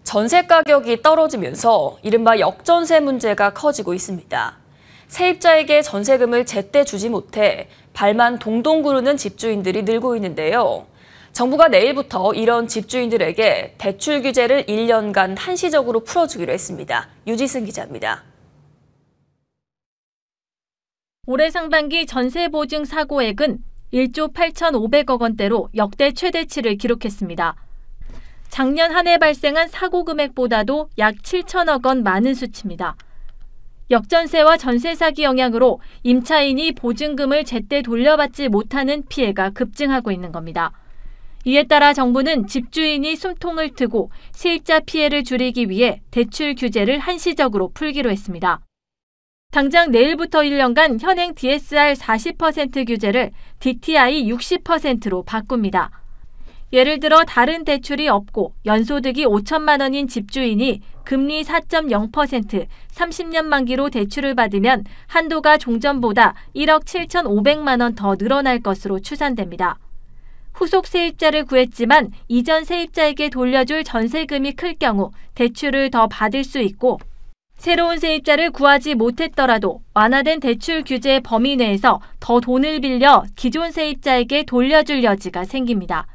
전세 가격이 떨어지면서 이른바 역전세 문제가 커지고 있습니다. 세입자에게 전세금을 제때 주지 못해 발만 동동 구르는 집주인들이 늘고 있는데요. 정부가 내일부터 이런 집주인들에게 대출 규제를 1년간 한시적으로 풀어주기로 했습니다. 유지승 기자입니다. 올해 상반기 전세 보증 사고액은 1조 8,500억 원대로 역대 최대치를 기록했습니다. 작년 한 해 발생한 사고 금액보다도 약 7천억 원 많은 수치입니다. 역전세와 전세 사기 영향으로 임차인이 보증금을 제때 돌려받지 못하는 피해가 급증하고 있는 겁니다. 이에 따라 정부는 집주인이 숨통을 트고 세입자 피해를 줄이기 위해 대출 규제를 한시적으로 풀기로 했습니다. 당장 내일부터 1년간 현행 DSR 40% 규제를 DTI 60%로 바꿉니다. 예를 들어 다른 대출이 없고 연소득이 5천만 원인 집주인이 금리 4.0%, 30년 만기로 대출을 받으면 한도가 종전보다 1억 7,500만 원 더 늘어날 것으로 추산됩니다. 후속 세입자를 구했지만 이전 세입자에게 돌려줄 전세금이 클 경우 대출을 더 받을 수 있고, 새로운 세입자를 구하지 못했더라도 완화된 대출 규제 범위 내에서 더 돈을 빌려 기존 세입자에게 돌려줄 여지가 생깁니다.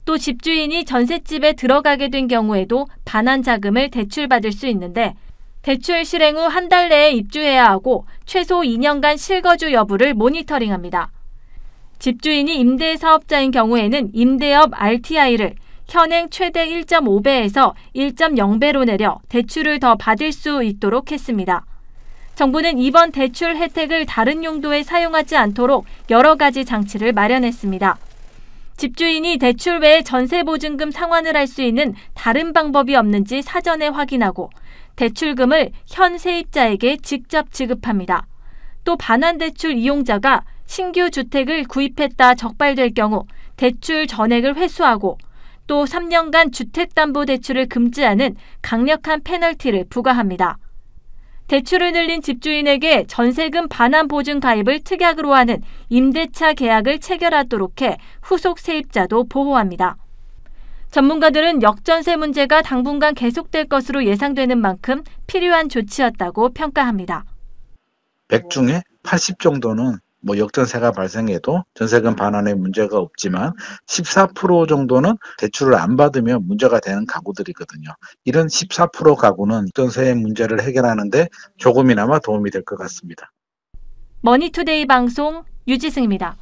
또 집주인이 전셋집에 들어가게 된 경우에도 반환 자금을 대출받을 수 있는데, 대출 실행 후 한 달 내에 입주해야 하고 최소 2년간 실거주 여부를 모니터링합니다. 집주인이 임대사업자인 경우에는 임대업 RTI를 현행 최대 1.5배에서 1.0배로 내려 대출을 더 받을 수 있도록 했습니다. 정부는 이번 대출 혜택을 다른 용도에 사용하지 않도록 여러 가지 장치를 마련했습니다. 집주인이 대출 외에 전세보증금 상환을 할 수 있는 다른 방법이 없는지 사전에 확인하고 대출금을 현 세입자에게 직접 지급합니다. 또 반환대출 이용자가 신규 주택을 구입했다 적발될 경우 대출 전액을 회수하고, 또 3년간 주택담보대출을 금지하는 강력한 페널티를 부과합니다. 대출을 늘린 집주인에게 전세금 반환 보증 가입을 특약으로 하는 임대차 계약을 체결하도록 해 후속 세입자도 보호합니다. 전문가들은 역전세 문제가 당분간 계속될 것으로 예상되는 만큼 필요한 조치였다고 평가합니다. 100 중에 80 정도는 역전세가 발생해도 전세금 반환에 문제가 없지만 14% 정도는 대출을 안 받으면 문제가 되는 가구들이거든요. 이런 14% 가구는 역전세의 문제를 해결하는 데 조금이나마 도움이 될 것 같습니다. 머니투데이 방송 유지승입니다.